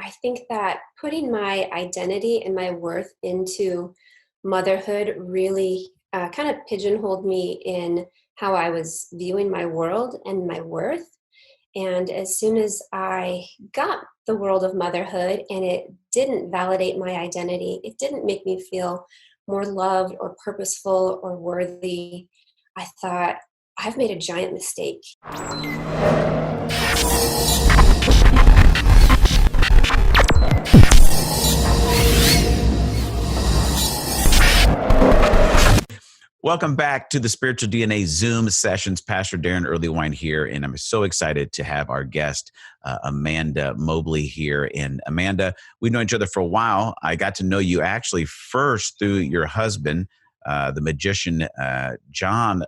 I think that putting my identity and my worth into motherhood really kind of pigeonholed me in how I was viewing my world and my worth. And as soon as I got the world of motherhood and it didn't validate my identity, it didn't make me feel more loved or purposeful or worthy, I thought, I've made a giant mistake. Welcome back to the Spiritual DNA Zoom sessions. Pastor Daron Earlywine here, and I'm so excited to have our guest, Amanda Mobley here. And Amanda, we've known each other for a while. I got to know you actually first through your husband, the magician, John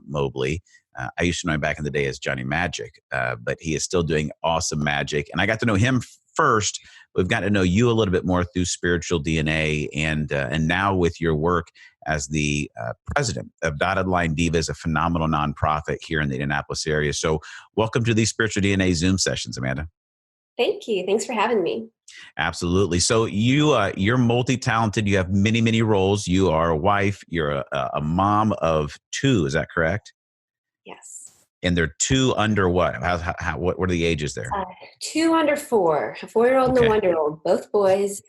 Mobley. I used to know him back in the day as Johnny Magic, but he is still doing awesome magic. And I got to know him first. We've gotten to know you a little bit more through Spiritual DNA, and now with your work as the president of Dotted Line Divas, a phenomenal nonprofit here in the Indianapolis area. So welcome to these Spiritual DNA Zoom sessions, Amanda. Thank you. Thanks for having me. Absolutely. So you're multi-talented. You have many, many roles. You are a wife. You're a mom of two. Is that correct? Yes. And they're two under what? What are the ages there? 2 under 4, a 4-year-old and a 1-year-old, both boys,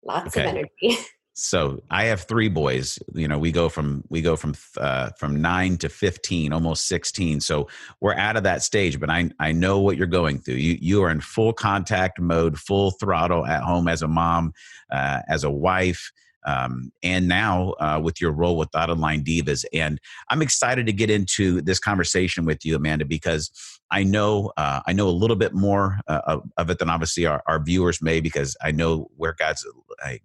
lots of energy. So I have 3 boys. You know, we go from 9 to 15, almost 16. So we're out of that stage, but I know what you're going through. You are in full contact mode, full throttle at home as a mom, as a wife, and now with your role with Dotted Line Divas. And I'm excited to get into this conversation with you, Amanda, because I know a little bit more of it than obviously our viewers may, because I know where God's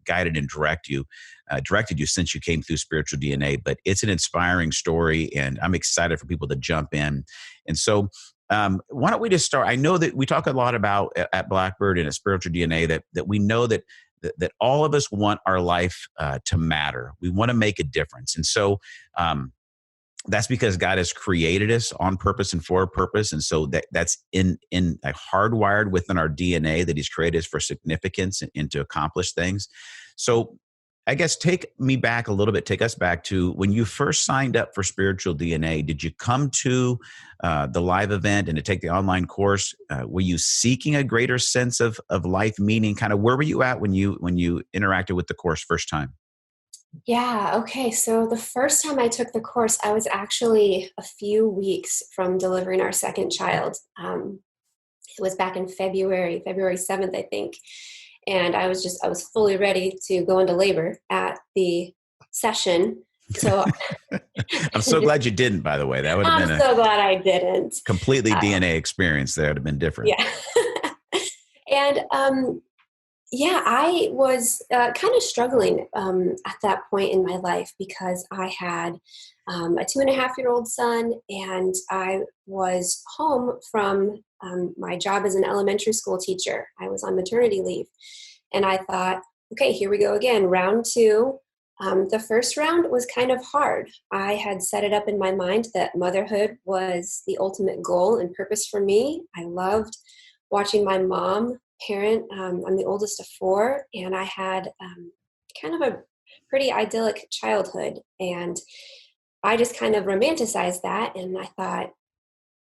guided and directed you since you came through Spiritual DNA. But it's an inspiring story, and I'm excited for people to jump in. And so why don't we just start? I know that we talk a lot about at Blackbird and at Spiritual DNA that we know that all of us want our life to matter. We want to make a difference. And so that's because God has created us on purpose and for a purpose. And so that's in hardwired within our DNA that He's created us for significance and to accomplish things. So I guess take us back to when you first signed up for Spiritual DNA. Did you come to the live event and to take the online course? Were you seeking a greater sense of life meaning? Kind of where were you at when you interacted with the course first time? Yeah. Okay. So the first time I took the course, I was actually a few weeks from delivering our second child. It was back in February 7th, I think. And I was fully ready to go into labor at the session. So I'm so glad you didn't, by the way. That would have been so glad I didn't. Completely DNA experience. That would have been different. Yeah. And I was kind of struggling at that point in my life because I had a 2.5-year-old son, and I was home from my job as an elementary school teacher. I was on maternity leave, and I thought, okay, here we go again, round 2. The first round was kind of hard. I had set it up in my mind that motherhood was the ultimate goal and purpose for me. I loved watching my mom parent. I'm the oldest of 4, and I had kind of a pretty idyllic childhood, and I just kind of romanticized that, and I thought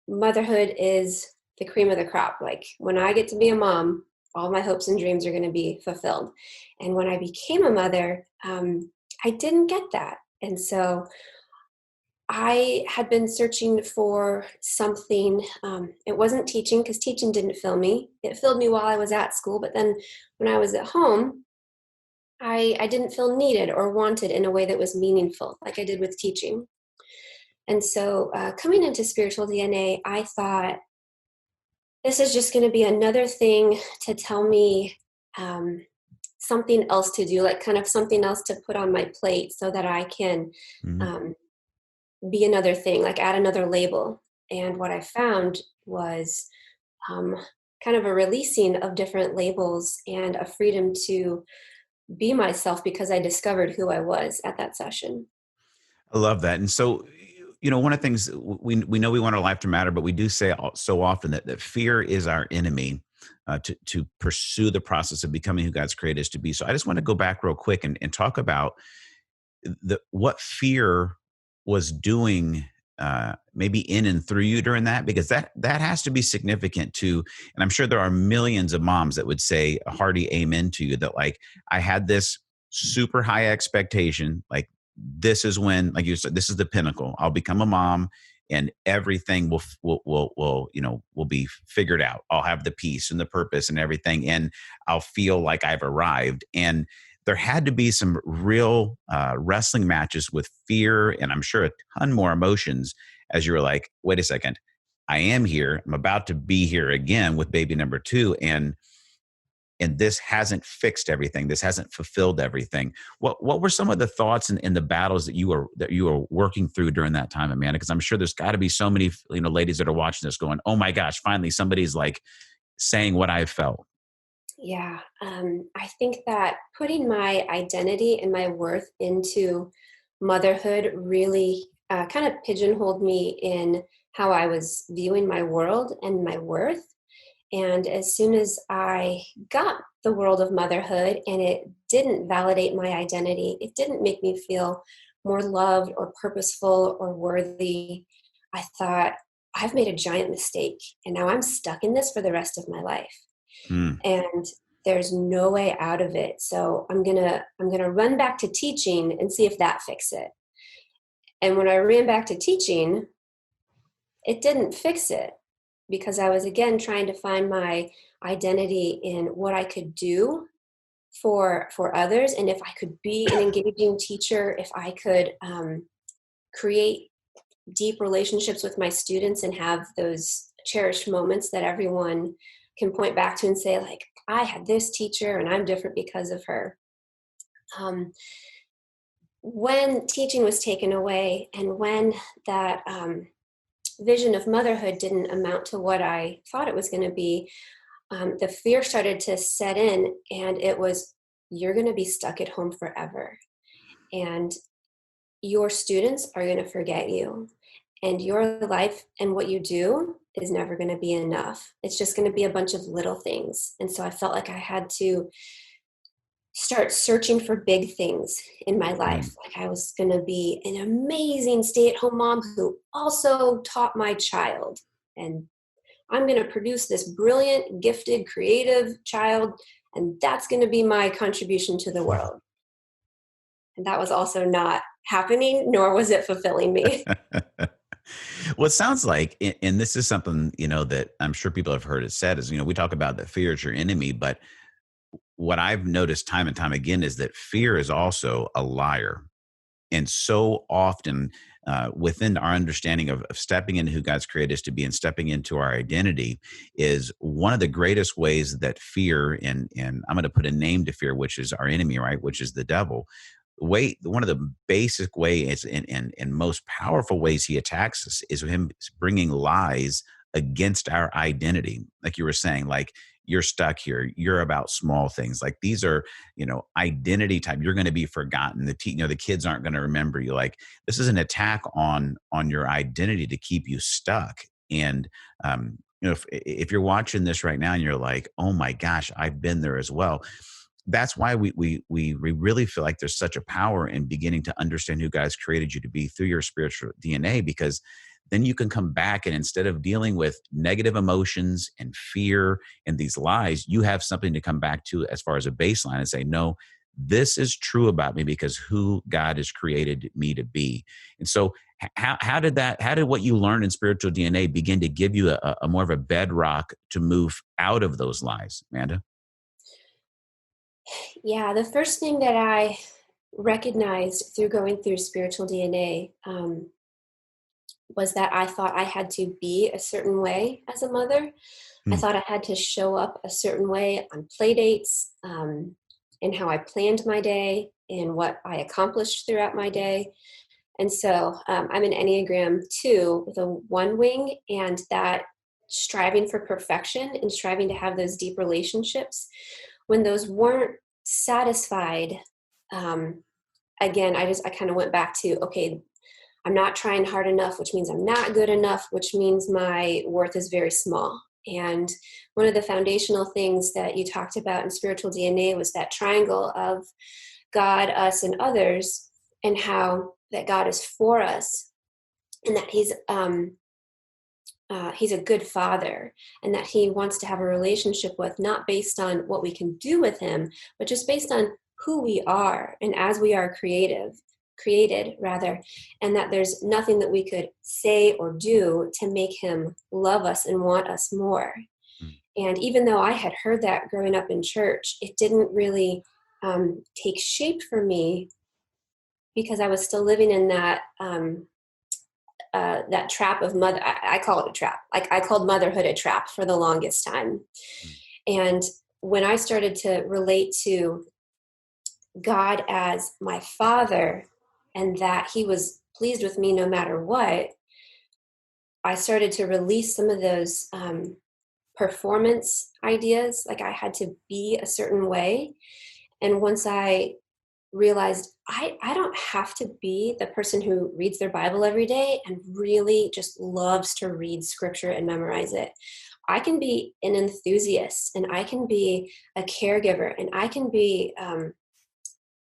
motherhood is the cream of the crop. Like, when I get to be a mom, all my hopes and dreams are going to be fulfilled. And when I became a mother, I didn't get that. And so I had been searching for something. It wasn't teaching, because teaching didn't fill me. It filled me while I was at school. But then when I was at home, I didn't feel needed or wanted in a way that was meaningful, like I did with teaching. And so coming into Spiritual DNA, I thought, this is just going to be another thing to tell me something else to do, like kind of something else to put on my plate so that I can be another thing, like add another label. And what I found was kind of a releasing of different labels and a freedom to be myself, because I discovered who I was at that session. I love that. And so, one of the things we know we want our life to matter, but we do say so often that fear is our enemy. to pursue the process of becoming who God's created us to be. So I just want to go back real quick and talk about what fear was doing, maybe in and through you during that, because that has to be significant too. And I'm sure there are millions of moms that would say a hearty amen to you, that like, I had this super high expectation, like this is when, like you said, this is the pinnacle. I'll become a mom and everything will be figured out. I'll have the peace and the purpose and everything, and I'll feel like I've arrived. And there had to be some real wrestling matches with fear, and I'm sure a ton more emotions as you were like, wait a second, I am here. I'm about to be here again with baby number two. And this hasn't fixed everything. This hasn't fulfilled everything. What were some of the thoughts and the battles that you were working through during that time, Amanda? Because I'm sure there's got to be so many ladies that are watching this going, oh my gosh, finally somebody's like saying what I felt. Yeah, I think that putting my identity and my worth into motherhood really kind of pigeonholed me in how I was viewing my world and my worth. And as soon as I got the world of motherhood and it didn't validate my identity, it didn't make me feel more loved or purposeful or worthy, I thought, I've made a giant mistake and now I'm stuck in this for the rest of my life. Hmm. And there's no way out of it. So I'm gonna run back to teaching and see if that fixes it. And when I ran back to teaching, it didn't fix it because I was again trying to find my identity in what I could do for others, and if I could be an engaging teacher, if I could create deep relationships with my students and have those cherished moments that everyone can point back to and say, like, I had this teacher and I'm different because of her. Um, when teaching was taken away and when that vision of motherhood didn't amount to what I thought it was going to be, the fear started to set in, and it was, you're going to be stuck at home forever. And your students are going to forget you. And your life and what you do is never going to be enough. It's just going to be a bunch of little things. And so I felt like I had to start searching for big things in my life. Like I was going to be an amazing stay-at-home mom who also taught my child. And I'm going to produce this brilliant, gifted, creative child, and that's going to be my contribution to the world. And that was also not happening, nor was it fulfilling me. Well, it sounds like, and this is something, that I'm sure people have heard it said is, we talk about that fear is your enemy, but what I've noticed time and time again is that fear is also a liar. And so often within our understanding of stepping into who God's created us to be and stepping into our identity is one of the greatest ways that fear, and I'm going to put a name to fear, which is our enemy, right? Which is the devil. One of the basic ways and most powerful ways he attacks us is him bringing lies against our identity. Like you were saying, like, you're stuck here. You're about small things. Like these are, identity type. You're going to be forgotten. The kids aren't going to remember you. Like this is an attack on your identity to keep you stuck. And if you're watching this right now and you're like, oh my gosh, I've been there as well. That's why we really feel like there's such a power in beginning to understand who God's created you to be through your spiritual DNA, because then you can come back and instead of dealing with negative emotions and fear and these lies, you have something to come back to as far as a baseline and say, no, this is true about me because who God has created me to be. And so how did what you learned in spiritual DNA begin to give you a more of a bedrock to move out of those lies, Amanda? Yeah, the first thing that I recognized through going through spiritual DNA was that I thought I had to be a certain way as a mother. I Hmm. thought I had to show up a certain way on play dates, and how I planned my day and what I accomplished throughout my day. And so I'm an Enneagram 2 with a 1 wing, and that striving for perfection and striving to have those deep relationships, when those weren't satisfied, um, again, I kind of went back to, okay, I'm not trying hard enough, which means I'm not good enough, which means my worth is very small. And one of the foundational things that you talked about in spiritual DNA was that triangle of God, us, and others, and how that God is for us, and that He's a good father, and that He wants to have a relationship with, not based on what we can do with Him, but just based on who we are, and as we are created rather, and that there's nothing that we could say or do to make Him love us and want us more. Mm. And even though I had heard that growing up in church, it didn't really take shape for me, because I was still living in that trap of mother. I call it a trap. Like, I called motherhood a trap for the longest time. Mm. And when I started to relate to God as my father, and that He was pleased with me no matter what, I started to release some of those performance ideas. Like, I had to be a certain way. And once I realized I don't have to be the person who reads their Bible every day and really just loves to read scripture and memorize it. I can be an enthusiast, and I can be a caregiver, and I can be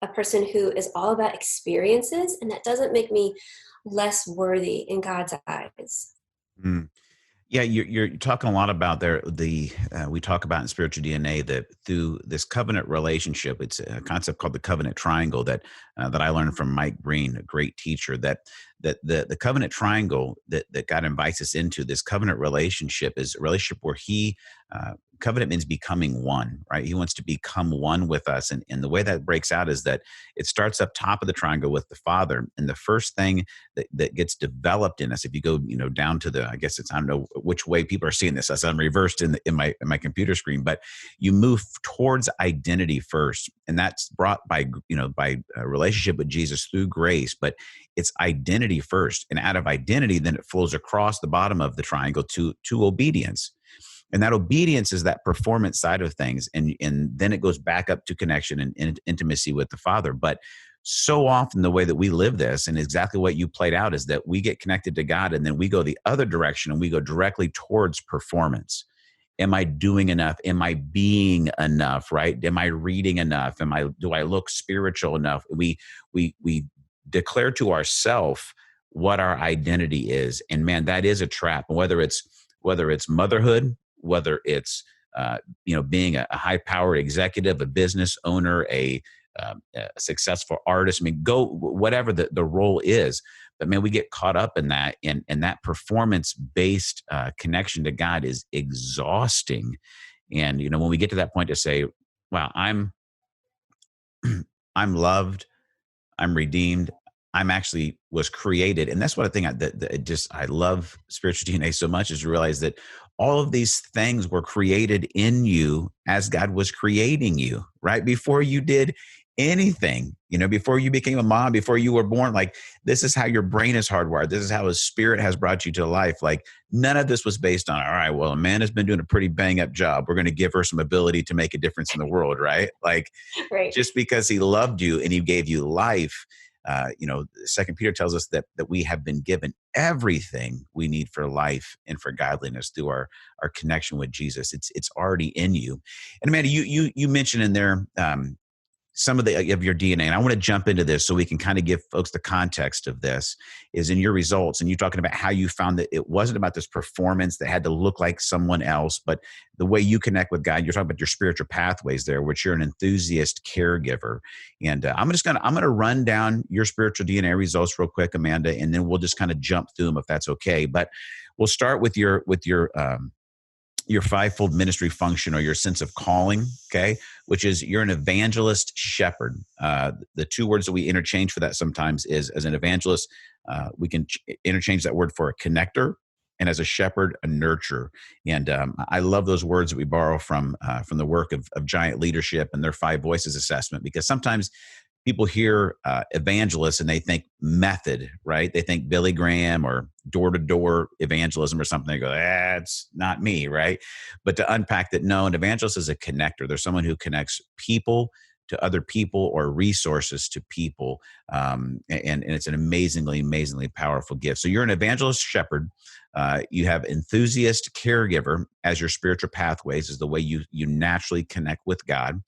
a person who is all about experiences, and that doesn't make me less worthy in God's eyes. Mm. Yeah, you're talking a lot about there. We talk about in spiritual DNA that through this covenant relationship, it's a concept called the covenant triangle that I learned from Mike Green, a great teacher. That the covenant triangle that God invites us into, this covenant relationship, is a relationship where covenant means becoming one, right? He wants to become one with us, and the way that breaks out is that it starts up top of the triangle with the Father, and the first thing that gets developed in us, if you go down to I guess it's, I don't know which way people are seeing this as I'm reversed in my computer screen, but you move towards identity first, and that's brought by a relationship with Jesus through grace, but it's identity first, and out of identity then it flows across the bottom of the triangle to obedience. And that obedience is that performance side of things. And then it goes back up to connection and intimacy with the Father. But so often the way that we live this, and exactly what you played out, is that we get connected to God and then we go the other direction and we go directly towards performance. Am I doing enough? Am I being enough? Right? Am I reading enough? Do I look spiritual enough? We declare to ourselves what our identity is. And man, that is a trap. And whether it's motherhood, whether it's being a high-powered executive, a business owner, a successful artist. I mean, go whatever the role is. But man, we get caught up in that, and that performance-based connection to God is exhausting. And when we get to that point to say, "Wow, I'm loved, I'm redeemed." I'm actually was created. And that's what I think I love spiritual DNA so much, is to realize that all of these things were created in you as God was creating you, right? Before you did anything, before you became a mom, before you were born, like, this is how your brain is hardwired. This is how His Spirit has brought you to life. Like, none of this was based on, all right, well, Amanda's been doing a pretty bang up job, we're going to give her some ability to make a difference in the world, right? Like, Right. just because He loved you and He gave you life. Second Peter tells us that we have been given everything we need for life and for godliness through our connection with Jesus. It's already in you. And Amanda, you mentioned in there some of your DNA, and I want to jump into this so we can kind of give folks the context of this, is in your results. And you're talking about how you found that it wasn't about this performance that had to look like someone else, but the way you connect with God. You're talking about your spiritual pathways there, which you're an enthusiast caregiver. And I'm going to run down your spiritual DNA results real quick, Amanda, and then we'll just kind of jump through them if that's okay. But we'll start with your fivefold ministry function, or your sense of calling, okay, which is you're an evangelist shepherd. The two words that we interchange for that sometimes is, as an evangelist, we can interchange that word for a connector, and as a shepherd, a nurturer. And I love those words that we borrow from the work of Giant Leadership and their 5 Voices assessment, because sometimes people hear evangelists and they think method, right? They think Billy Graham or door-to-door evangelism or something. They go, it's not me, right? But to unpack that, no, an evangelist is a connector. There's someone who connects people to other people or resources to people. And it's an amazingly powerful gift. So you're an evangelist shepherd. You have enthusiast caregiver as your spiritual pathways, is the way you naturally connect with God.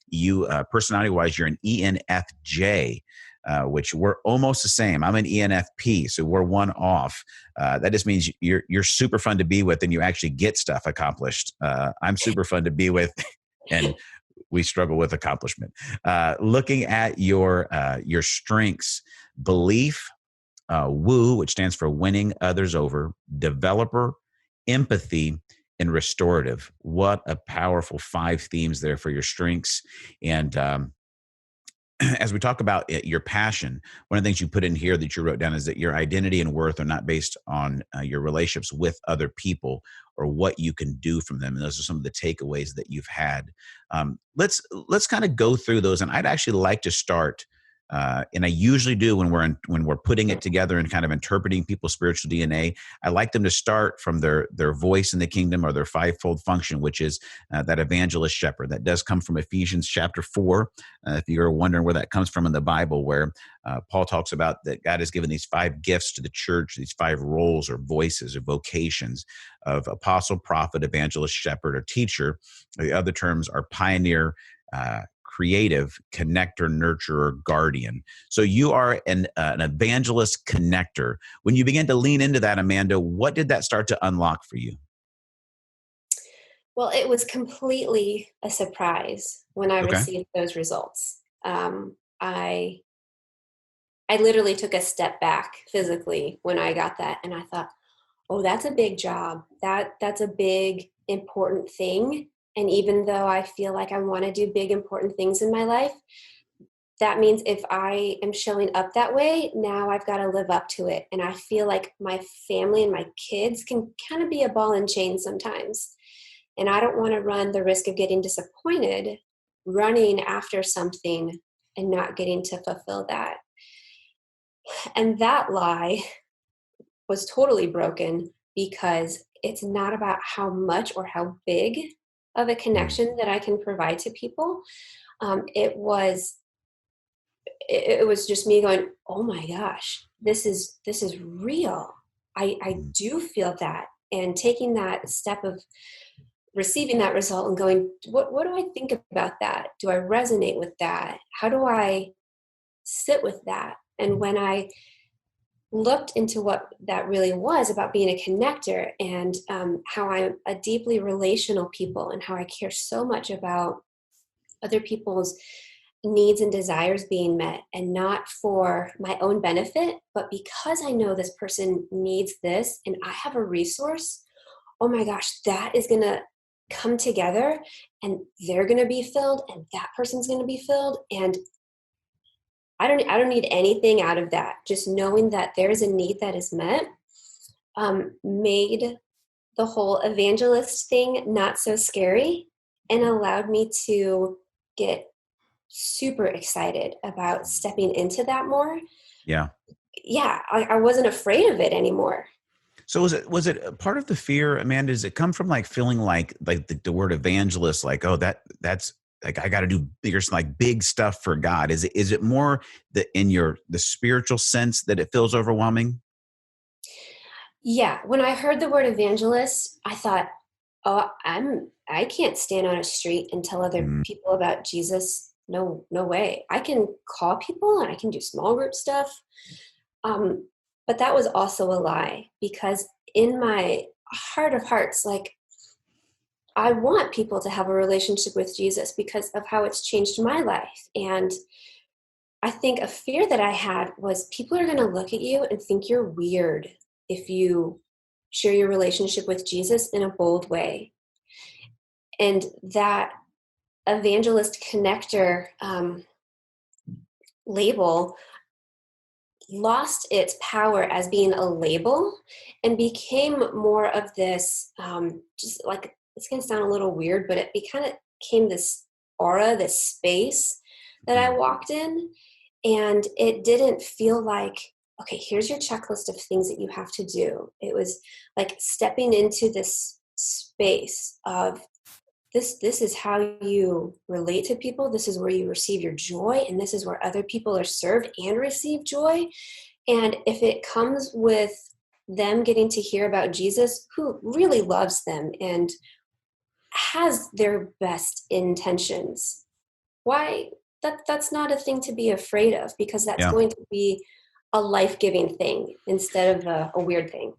You personality wise, you're an ENFJ, which we're almost the same. I'm an ENFP, so we're one off. That just means you're super fun to be with, and you actually get stuff accomplished. I'm super fun to be with, and we struggle with accomplishment. Looking at your strengths: belief, woo, which stands for winning others over, developer, empathy, and restorative. What a powerful 5 themes there for your strengths. And as we talk about your passion, one of the things you put in here that you wrote down is that your identity and worth are not based on your relationships with other people or what you can do from them. And those are some of the takeaways that you've had. Let's kind of go through those. And I'd actually like to start, and I usually do when we're putting it together and kind of interpreting people's spiritual DNA. I like them to start from their voice in the kingdom, or their 5-fold function, which is that evangelist shepherd. That does come from Ephesians chapter 4. If you're wondering where that comes from in the Bible, where Paul talks about that God has given these 5 gifts to the church, these 5 roles or voices or vocations of apostle, prophet, evangelist, shepherd, or teacher. The other terms are pioneer, creative, connector, nurturer, guardian. So you are an evangelist connector. When you began to lean into that, Amanda, what did that start to unlock for you? Well, it was completely a surprise when I Okay. received those results. I literally took a step back physically when I got that, and I thought, "Oh, that's a big job. That's a big important thing." And even though I feel like I want to do big important things in my life, that means if I am showing up that way, now I've got to live up to it. And I feel like my family and my kids can kind of be a ball and chain sometimes. And I don't want to run the risk of getting disappointed running after something and not getting to fulfill that. And that lie was totally broken, because it's not about how much or how big of a Mm. connection that I can provide to people. It was just me going, "Oh my gosh, this is real. I Mm. do feel that." And taking that step of receiving that result and going, what do I think about that? Do I resonate with that? How do I sit with that? And when I looked into what that really was about being a connector, and how I'm a deeply relational people, and how I care so much about other people's needs and desires being met, and not for my own benefit, but because I know this person needs this and I have a resource. Oh my gosh, that is going to come together, and they're going to be filled, and that person's going to be filled. And I don't need anything out of that. Just knowing that there's a need that is met, made the whole evangelist thing not so scary, and allowed me to get super excited about stepping into that more. Yeah. Yeah, I wasn't afraid of it anymore. So was it a part of the fear, Amanda? Does it come from like feeling like the word evangelist, like, oh, that's like I got to do bigger, like big stuff for God? Is it more the in the spiritual sense that it feels overwhelming? Yeah, when I heard the word evangelist, I thought, "Oh, I can't stand on a street and tell other Mm. people about Jesus. No, no way. I can call people and I can do small group stuff." Um, but that was also a lie, because in my heart of hearts, like, I want people to have a relationship with Jesus because of how it's changed my life. And I think a fear that I had was people are going to look at you and think you're weird if you share your relationship with Jesus in a bold way. And that evangelist connector label lost its power as being a label, and became more of this, just like, it's going to sound a little weird, but it kind of became this aura, this space that I Mm. walked in. And it didn't feel like, okay, here's your checklist of things that you have to do. It was like stepping into this space of this is how you relate to people. This is where you receive your joy, and this is where other people are served and receive joy. And if it comes with them getting to hear about Jesus, who really loves them and has their best intentions, why that's not a thing to be afraid of, because that's Yeah. going to be a life-giving thing instead of a weird thing.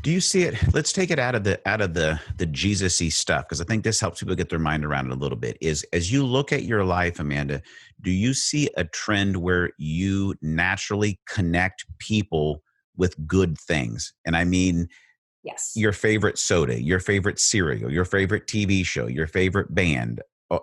Do you see it? Let's take it out of the Jesus-y stuff, because I think this helps people get their mind around it a little bit. Is as you look at your life, Amanda, do you see a trend where you naturally connect people with good things? And I mean, Yes. your favorite soda, your favorite cereal, your favorite TV show, your favorite band,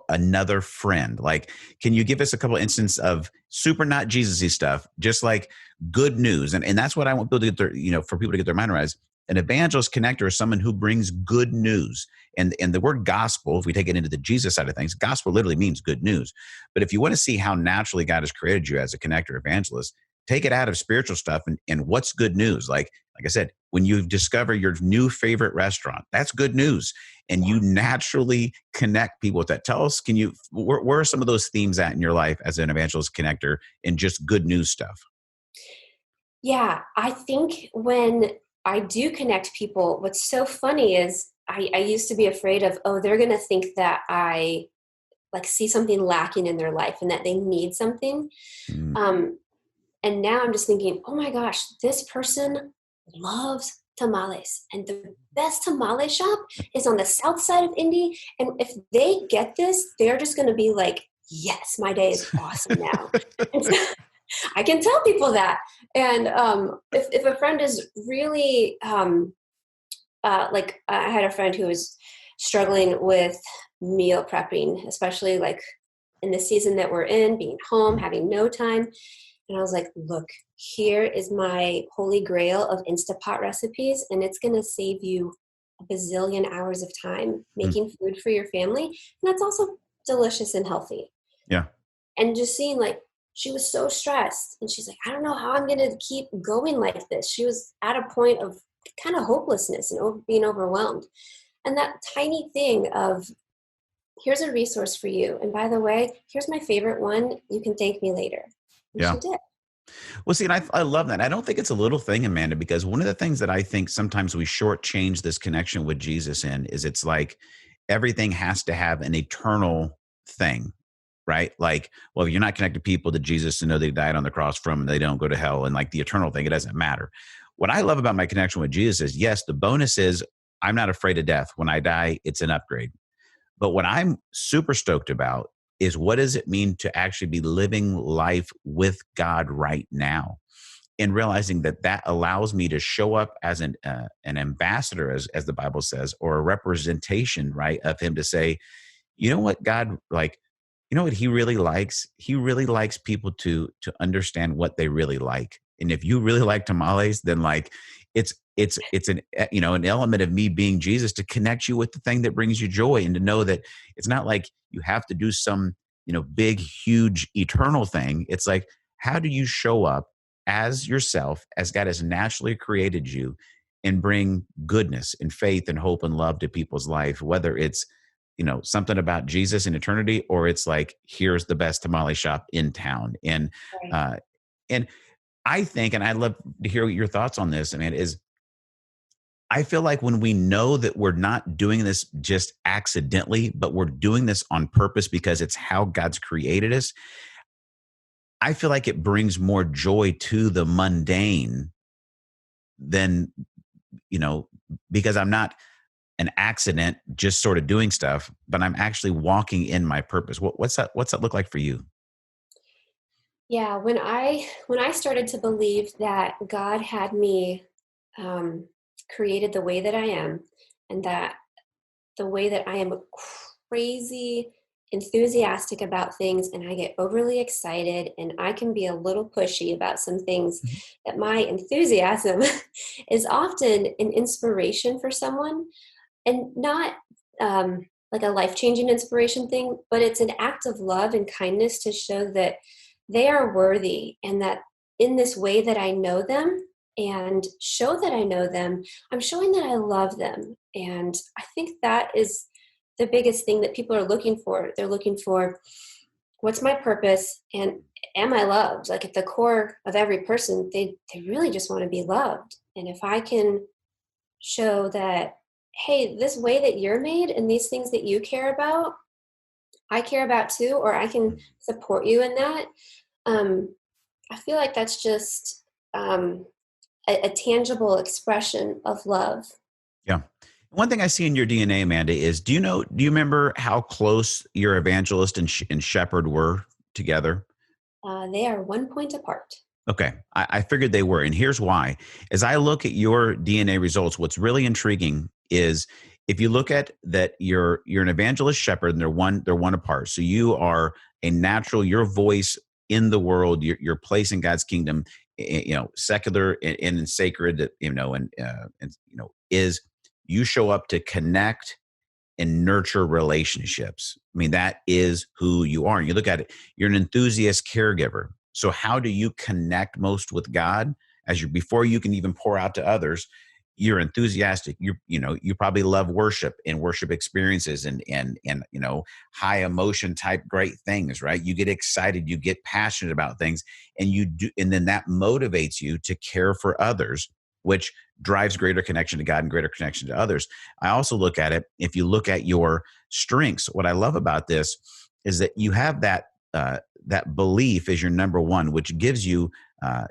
another friend. Like, can you give us a couple instances of super not Jesus-y stuff, just like good news? And that's what I want people to get their, for people to get their mind around. An evangelist connector is someone who brings good news. And the word gospel, if we take it into the Jesus side of things, gospel literally means good news. But if you want to see how naturally God has created you as a connector evangelist, take it out of spiritual stuff and what's good news. Like I said, when you discover your new favorite restaurant, that's good news. And Yeah. you naturally connect people with that. Tell us, where are some of those themes at in your life as an evangelist connector and just good news stuff? Yeah, I think when I do connect people, what's so funny is I used to be afraid of, oh, they're going to think that I like see something lacking in their life and that they need something. Mm, Um, and now I'm just thinking, oh my gosh, this person loves tamales. And the best tamale shop is on the south side of Indy. And if they get this, they're just going to be like, yes, my day is awesome now. And so I can tell people that. And if a friend is really, like I had a friend who was struggling with meal prepping, especially like in the season that we're in, being home, having no time. And I was like, look, here is my holy grail of Instapot recipes, and it's going to save you a bazillion hours of time mm, making food for your family. And that's also delicious and healthy. yeah. And just seeing like, she was so stressed and she's like, I don't know how I'm going to keep going like this. She was at a point of kind of hopelessness and being overwhelmed. And that tiny thing of, here's a resource for you. And by the way, here's my favorite one. You can thank me later. And Yeah. she did. Well, see, and I love that. I don't think it's a little thing, Amanda, because one of the things that I think sometimes we shortchange this connection with Jesus in is it's like everything has to have an eternal thing, right? Like, well, you're not connected people to Jesus to know they died on the cross from and they don't go to hell. And like the eternal thing, it doesn't matter. What I love about my connection with Jesus is, yes, the bonus is I'm not afraid of death. When I die, it's an upgrade. But what I'm super stoked about is what does it mean to actually be living life with God right now? And realizing that that allows me to show up as an ambassador, as the Bible says, or a representation, right, of Him to say, you know what, God, like, you know what He really likes? He really likes people to understand what they really like. And if you really like tamales, then like it's an an element of me being Jesus to connect you with the thing that brings you joy, and to know that it's not like you have to do some big huge eternal thing. It's like, how do you show up as yourself, as God has naturally created you, and bring goodness and faith and hope and love to people's life, whether it's something about Jesus in eternity, or it's like, here's the best tamale shop in town. Right. Uh, and I think, and I'd love to hear your thoughts on this, I mean, is I feel like when we know that we're not doing this just accidentally, but we're doing this on purpose because it's how God's created us, I feel like it brings more joy to the mundane than, you know, because I'm not an accident just sort of doing stuff, but I'm actually walking in my purpose. What's that look like for you? Yeah, when I started to believe that God had me um, created the way that I am, and that the way that I am crazy enthusiastic about things, and I get overly excited, and I can be a little pushy about some things, Mhm. that my enthusiasm is often an inspiration for someone, and not like a life-changing inspiration thing, but it's an act of love and kindness to show that they are worthy, and that in this way that I know them and show that I know them, I'm showing that I love them. And I think that is the biggest thing that people are looking for. They're looking for, what's my purpose, and am I loved? Like, at the core of every person, they really just want to be loved. And if I can show that, hey, this way that you're made and these things that you care about, I care about too, or I can support you in that. Um, I feel like that's just a tangible expression of love. Yeah. One thing I see in your DNA, Amanda, is do you remember how close your evangelist and shepherd were together? They are 1 point apart. Okay. I figured they were. And here's why. As I look at your DNA results, what's really intriguing is if you look at that you're an evangelist shepherd and they're one apart. So you are a natural, your voice in the world, your place in God's kingdom, secular and sacred, is you show up to connect and nurture relationships. I mean, that is who you are. And you look at it, you're an enthusiast caregiver. So how do you connect most with God before you can even pour out to others? You're enthusiastic. You probably love worship and worship experiences and high emotion type great things, right? You get excited, you get passionate about things, and you do, and then that motivates you to care for others, which drives greater connection to God and greater connection to others. I also look at it, if you look at your strengths, what I love about this is that you have that belief is your number one, which gives you an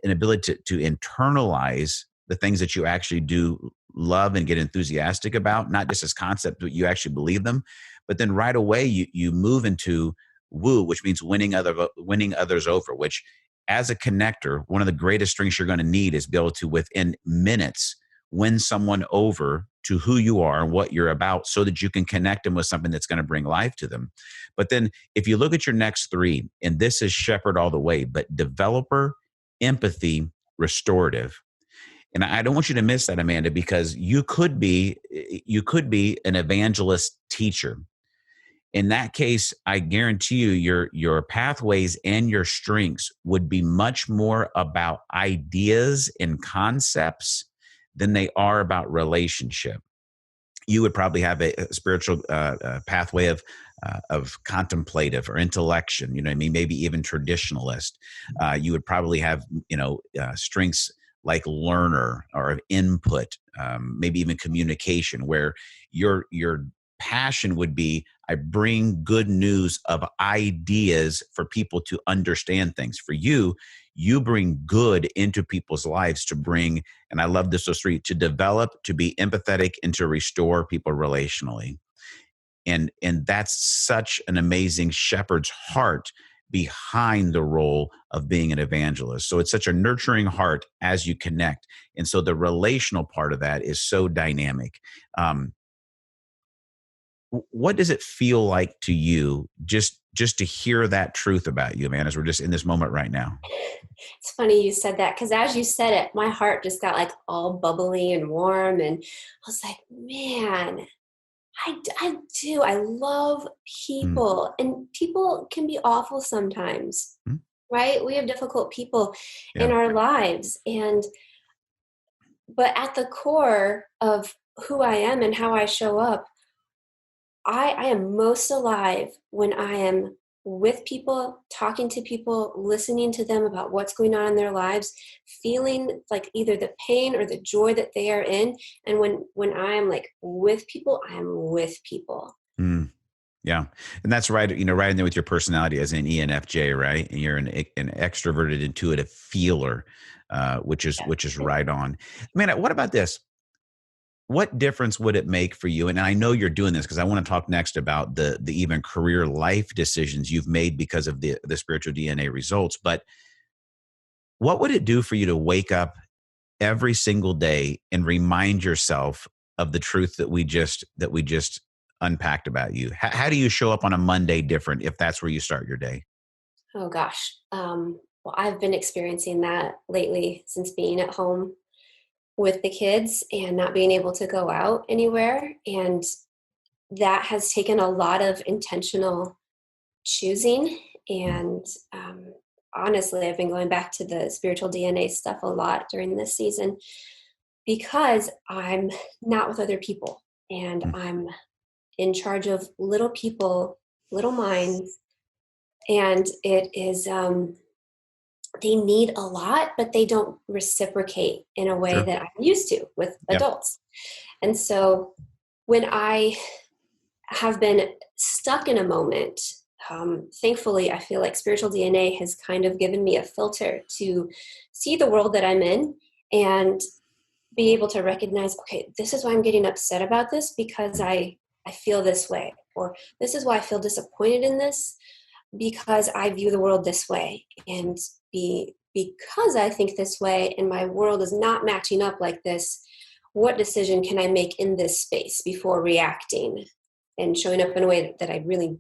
ability to internalize the things that you actually do love and get enthusiastic about, not just as concept, but you actually believe them. But then right away you move into woo, which means winning others over, which as a connector, one of the greatest strengths you're going to need is be able to, within minutes, win someone over to who you are and what you're about so that you can connect them with something that's going to bring life to them. But then if you look at your next three, and this is shepherd all the way, but developer, empathy, restorative. And I don't want you to miss that, Amanda, because you could be an evangelist teacher. In that case, I guarantee you your pathways and your strengths would be much more about ideas and concepts than they are about relationship. You would probably have a spiritual pathway of contemplative or intellection. You know what I mean? Maybe even traditionalist. You would probably have strengths like learner or input, maybe even communication, where your passion would be, I bring good news of ideas for people to understand things. For you, you bring good into people's lives to bring, and I love this, those three, to develop, to be empathetic, and to restore people relationally. And that's such an amazing shepherd's heart behind the role of being an evangelist. So it's such a nurturing heart as you connect. And so the relational part of that is so dynamic. What does it feel like to you just to hear that truth about you, man, as we're just in this moment right now? It's funny you said that, because as you said it, my heart just got like all bubbly and warm. And I was like, man, I do. I love Mm, people, and people can be awful sometimes, mm, right? We have difficult people in yeah. our lives. But at the core of who I am and how I show up, I am most alive when I am with people, talking to people, listening to them about what's going on in their lives, feeling like either the pain or the joy that they are in. And when I am like with people, I am with people. Mm. Yeah. And that's right, right in there with your personality as an ENFJ, right? And you're an extroverted, intuitive feeler, which is right on. Man, what about this? What difference would it make for you? And I know you're doing this because I want to talk next about the even career life decisions you've made because of the spiritual DNA results. But what would it do for you to wake up every single day and remind yourself of the truth that we just unpacked about you? How do you show up on a Monday different if that's where you start your day? Oh gosh. Well, I've been experiencing that lately since being at home with the kids and not being able to go out anywhere. And that has taken a lot of intentional choosing. Mm, And honestly, I've been going back to the spiritual DNA stuff a lot during this season, because I'm not with other people, and mm, I'm in charge of little people, little minds. And it is, they need a lot, but they don't reciprocate in a way Sure. that I'm used to with Yeah. adults. And so when I have been stuck in a moment, thankfully, I feel like spiritual DNA has kind of given me a filter to see the world that I'm in and be able to recognize, okay, this is why I'm getting upset about this, because I feel this way, or this is why I feel disappointed in this, because I view the world this way, and because I think this way and my world is not matching up like this, what decision can I make in this space before reacting and showing up in a way that I really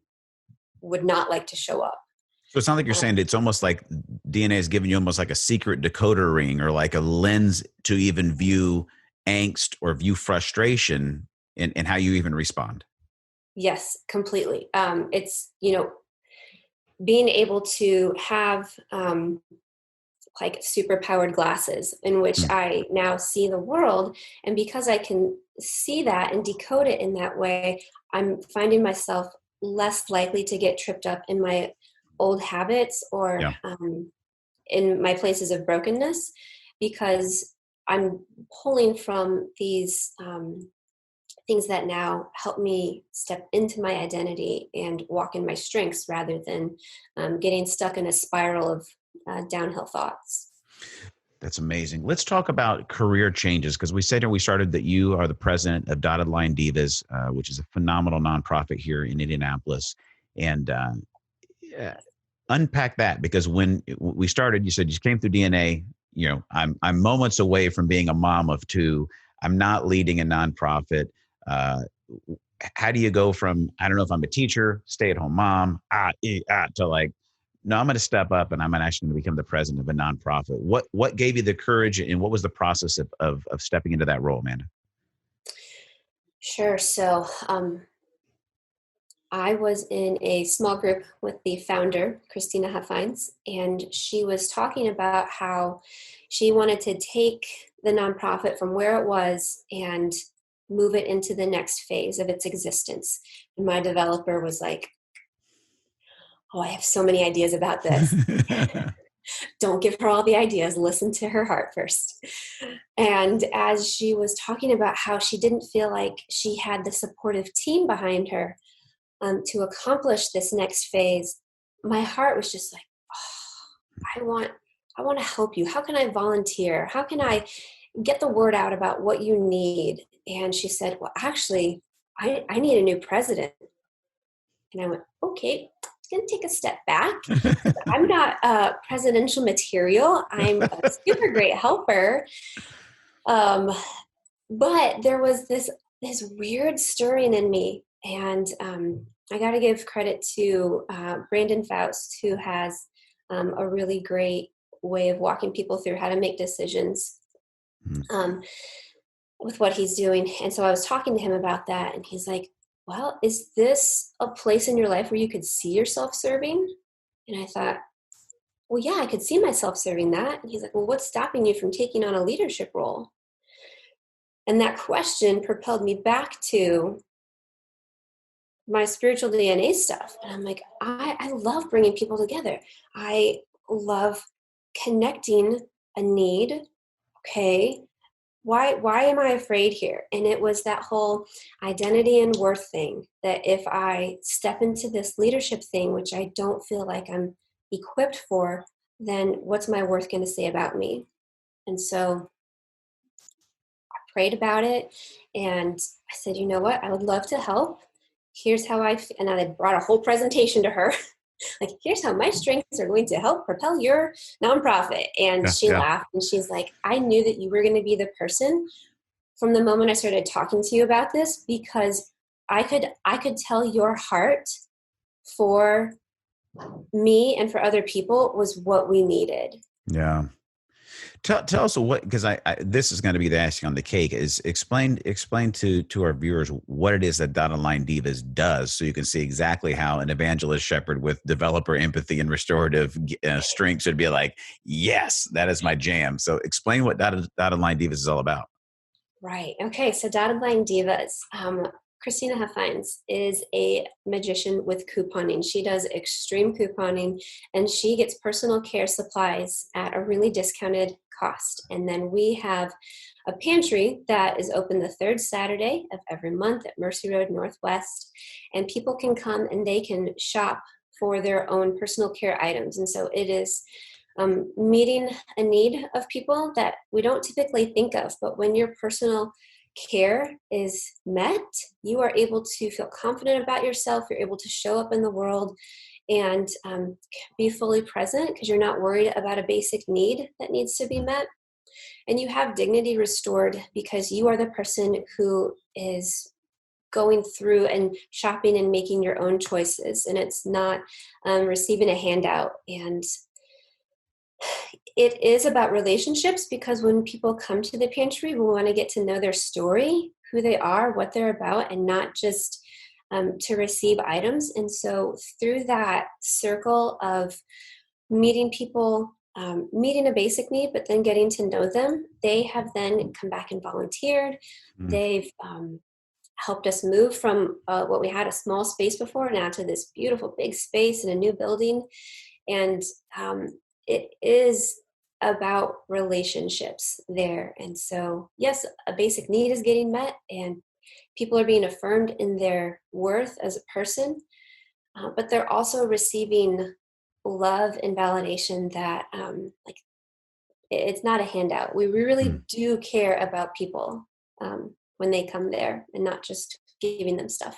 would not like to show up. So it sounds like you're saying it's almost like DNA is giving you almost like a secret decoder ring or like a lens to even view angst or view frustration in how you even respond. Yes, completely. It's, being able to have like super powered glasses in which Mm. I now see the world. And because I can see that and decode it in that way, I'm finding myself less likely to get tripped up in my old habits or Yeah. in my places of brokenness, because I'm pulling from these things that now help me step into my identity and walk in my strengths rather than getting stuck in a spiral of downhill thoughts. That's amazing. Let's talk about career changes because we said when we started that you are the president of Dotted Line Divas, which is a phenomenal nonprofit here in Indianapolis. And yeah, unpack that because when we started, you said you came through DNA. I'm moments away from being a mom of two. I'm not leading a nonprofit. Uh, how do you go from I don't know if I'm a teacher, stay at home mom, to like no, I'm going to step up and I'm actually going to become the president of a nonprofit. What gave you the courage and what was the process of stepping into that role, Amanda? Sure. So I was in a small group with the founder, Christina Huffines, and she was talking about how she wanted to take the nonprofit from where it was and move it into the next phase of its existence. And my developer was like, oh, I have so many ideas about this. Don't give her all the ideas. Listen to her heart first. And as she was talking about how she didn't feel like she had the supportive team behind her to accomplish this next phase, my heart was just like, oh, I want to help you. How can I volunteer? How can I get the word out about what you need? And she said, well, actually, I need a new president. And I went, okay, it's going to take a step back. I'm not presidential material. I'm a super great helper. But there was this weird stirring in me. And I got to give credit to Brandon Faust, who has a really great way of walking people through how to make decisions um, with what he's doing. And so I was talking to him about that, and he's like, well, is this a place in your life where you could see yourself serving? And I thought, well, yeah, I could see myself serving that. And he's like, well, what's stopping you from taking on a leadership role? And that question propelled me back to my spiritual DNA stuff. And I'm like, I love bringing people together. I love connecting a need. Okay. Why am I afraid here? And it was that whole identity and worth thing, that if I step into this leadership thing, which I don't feel like I'm equipped for, then what's my worth going to say about me? And so I prayed about it, and I said, you know what? I would love to help. Here's how and I brought a whole presentation to her. Like, here's how my strengths are going to help propel your nonprofit. And Yeah, she yeah. laughed, and she's like, I knew that you were going to be the person from the moment I started talking to you about this, because I could tell your heart for me and for other people was what we needed. Yeah. Tell us what because I this is going to be the icing on the cake is explain to our viewers what it is that Dotted Line Divas does so you can see exactly how an evangelist shepherd with developer empathy and restorative strength should be like, yes, that is my jam. So explain what Dotted Line Divas is all about. Right. Okay. So Dotted Line Divas. Christina Huffines is a magician with couponing. She does extreme couponing, and she gets personal care supplies at a really discounted cost. And then we have a pantry that is open the third Saturday of every month at Mercy Road Northwest, and people can come and they can shop for their own personal care items. And so it is meeting a need of people that we don't typically think of, but when your personal care is met, you are able to feel confident about yourself. You're able to show up in the world and be fully present because you're not worried about a basic need that needs to be met. And you have dignity restored because you are the person who is going through and shopping and making your own choices. And it's not receiving a handout. And it is about relationships because when people come to the pantry, we want to get to know their story, who they are, what they're about, and not just to receive items. And so through that circle of meeting people, meeting a basic need, but then getting to know them, they have then come back and volunteered. Mm, They've helped us move from what we had a small space before now to this beautiful big space in a new building. And it is about relationships there. And so, yes, a basic need is getting met and people are being affirmed in their worth as a person, but they're also receiving love and validation that like it's not a handout. We really mm. do care about people when they come there and not just giving them stuff.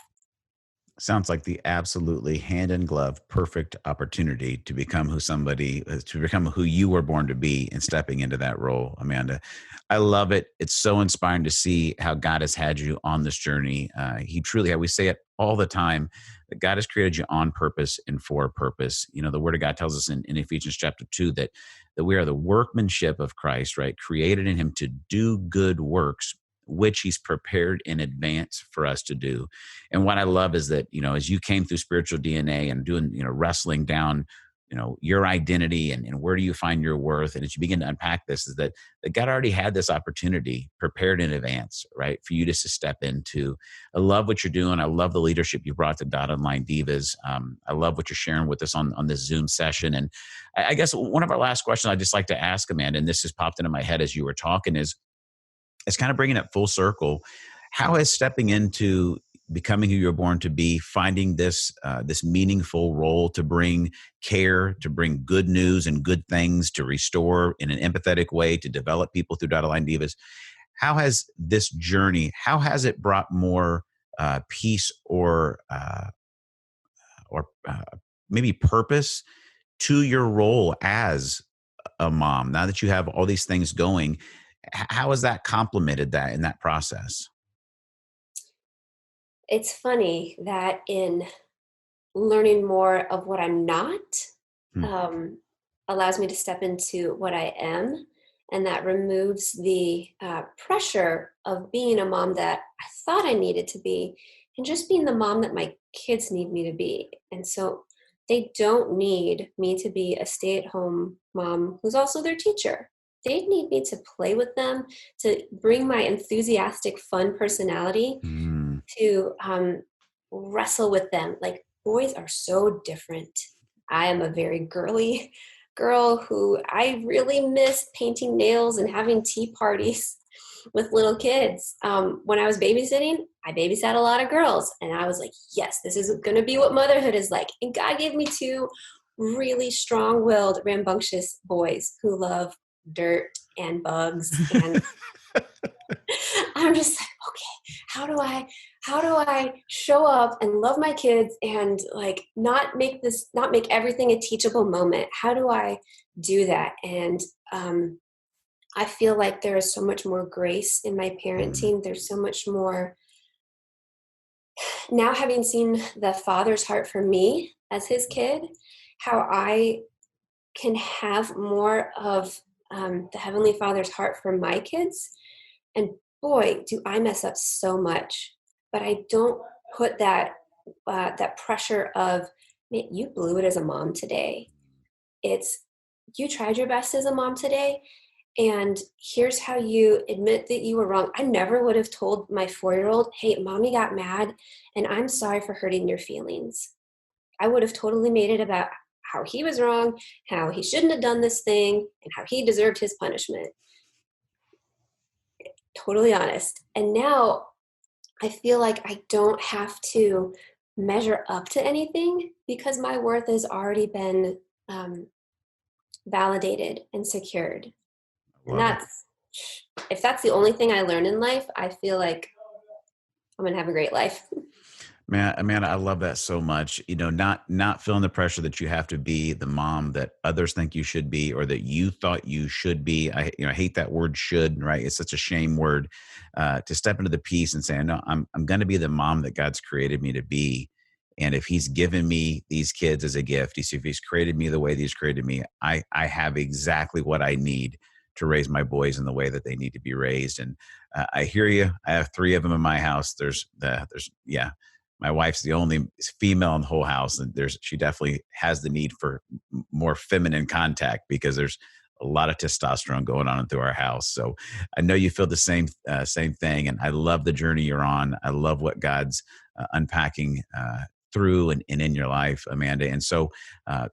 Sounds like the absolutely hand in glove, perfect opportunity to become to become who you were born to be and stepping into that role, Amanda. I love it. It's so inspiring to see how God has had you on this journey. He truly, we say it all the time, that God has created you on purpose and for a purpose. You know, the word of God tells us in Ephesians chapter 2 that we are the workmanship of Christ, right? Created in him to do good works, which he's prepared in advance for us to do. And what I love is that, you know, as you came through spiritual DNA and doing, you know, wrestling down, you know, your identity and where do you find your worth? And as you begin to unpack this, is that God already had this opportunity prepared in advance, right? For you just to step into. I love what you're doing. I love the leadership you brought to Online Divas. I love what you're sharing with us on this Zoom session. And I guess one of our last questions I'd just like to ask, Amanda, and this just popped into my head as you were talking, is it's kind of bringing it full circle. How has stepping into becoming who you're born to be, finding this meaningful role to bring care, to bring good news and good things, to restore in an empathetic way, to develop people through Dotted Line Divas? How has this journey? How has it brought more peace or maybe purpose to your role as a mom? Now that you have all these things going, how has that complemented that in that process? It's funny that in learning more of what I'm not Hmm. um, allows me to step into what I am. And that removes the pressure of being a mom that I thought I needed to be and just being the mom that my kids need me to be. And so they don't need me to be a stay at home mom who's also their teacher. They need me to play with them, to bring my enthusiastic, fun personality Mm. to wrestle with them. Like boys are so different. I am a very girly girl who I really miss painting nails and having tea parties with little kids. When I was babysitting, I babysat a lot of girls, and I was like, yes, this is going to be what motherhood is like. And God gave me two really strong-willed, rambunctious boys who love dirt and bugs and I'm just like, okay, how do I show up and love my kids and like not make everything a teachable moment? How do I do that? And I feel like there is so much more grace in my Mm. parenting. There's so much more now having seen the Father's heart for me as his kid, how I can have more of the Heavenly Father's heart for my kids. And boy, do I mess up so much. But I don't put that pressure of, "Man, you blew it as a mom today." It's you tried your best as a mom today, And here's how you admit that you were wrong. I never would have told my 4-year-old, hey, mommy got mad and I'm sorry for hurting your feelings. I would have totally made it about how he was wrong, how he shouldn't have done this thing, and how he deserved his punishment. Totally honest. And now I feel like I don't have to measure up to anything because my worth has already been um, validated and secured. And Love it. if that's the only thing I learn in life, I feel like I'm going to have a great life. Man, Amanda, I love that so much. Not feeling the pressure that you have to be the mom that others think you should be, or that you thought you should be. I hate that word "should." Right? It's such a shame word. To step into the peace and say, "No, I'm going to be the mom that God's created me to be." And if He's given me these kids as a gift, if He's created me the way that He's created me, I have exactly what I need to raise my boys in the way that they need to be raised. And I hear you. I have 3 of them in my house. Yeah, my wife's the only female in the whole house, and she definitely has the need for more feminine contact because there's a lot of testosterone going on through our house. So I know you feel the same thing, and I love the journey you're on. I love what God's unpacking through and in your life, Amanda. And so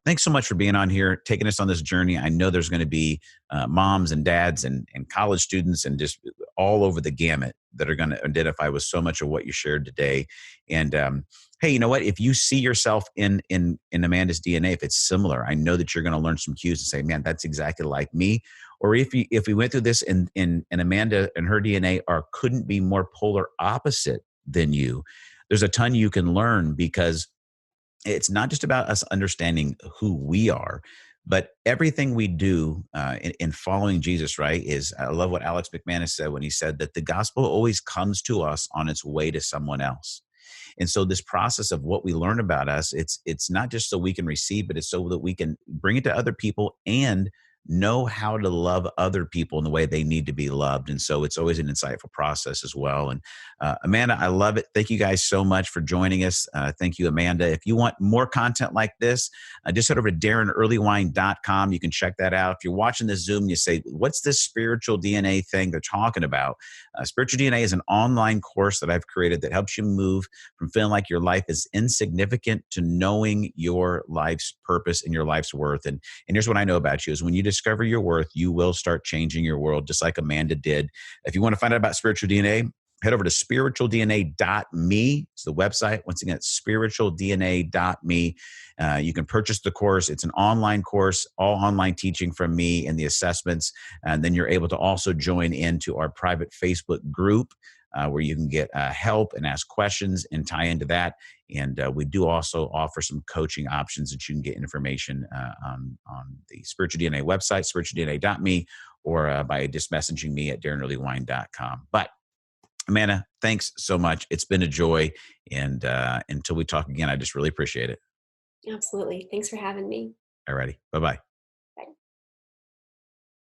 thanks so much for being on here, taking us on this journey. I know there's going to be moms and dads and college students and just all over the gamut that are going to identify with so much of what you shared today. And hey, you know what? If you see yourself in Amanda's DNA, if it's similar, I know that you're going to learn some cues and say, "Man, that's exactly like me." Or if we went through this and Amanda and her DNA couldn't be more polar opposite than you, there's a ton you can learn, because it's not just about us understanding who we are, but everything we do in following Jesus, right? I love what Alex McManus said when he said that the gospel always comes to us on its way to someone else. And so this process of what we learn about us, it's not just so we can receive, but it's so that we can bring it to other people and know how to love other people in the way they need to be loved. And so it's always an insightful process as well. And Amanda, I love it. Thank you guys so much for joining us. Thank you, Amanda. If you want more content like this, just head over to DaronEarlywine.com. You can check that out. If you're watching this Zoom and you say, "What's this spiritual DNA thing they're talking about?" Spiritual DNA is an online course that I've created that helps you move from feeling like your life is insignificant to knowing your life's purpose and your life's worth. And here's what I know about you is when you discover your worth, you will start changing your world just like Amanda did. If you want to find out about spiritual DNA, head over to spiritualdna.me. It's the website. Once again, it's spiritualdna.me. You can purchase the course. It's an online course, all online teaching from me and the assessments. And then you're able to also join into our private Facebook group where you can get help and ask questions and tie into that. And we do also offer some coaching options that you can get information on the Spiritual DNA website, spiritualdna.me, or by just messaging me at DaronEarlywine.com. But Amanda, thanks so much. It's been a joy. And until we talk again, I just really appreciate it. Absolutely. Thanks for having me. All righty. Bye-bye.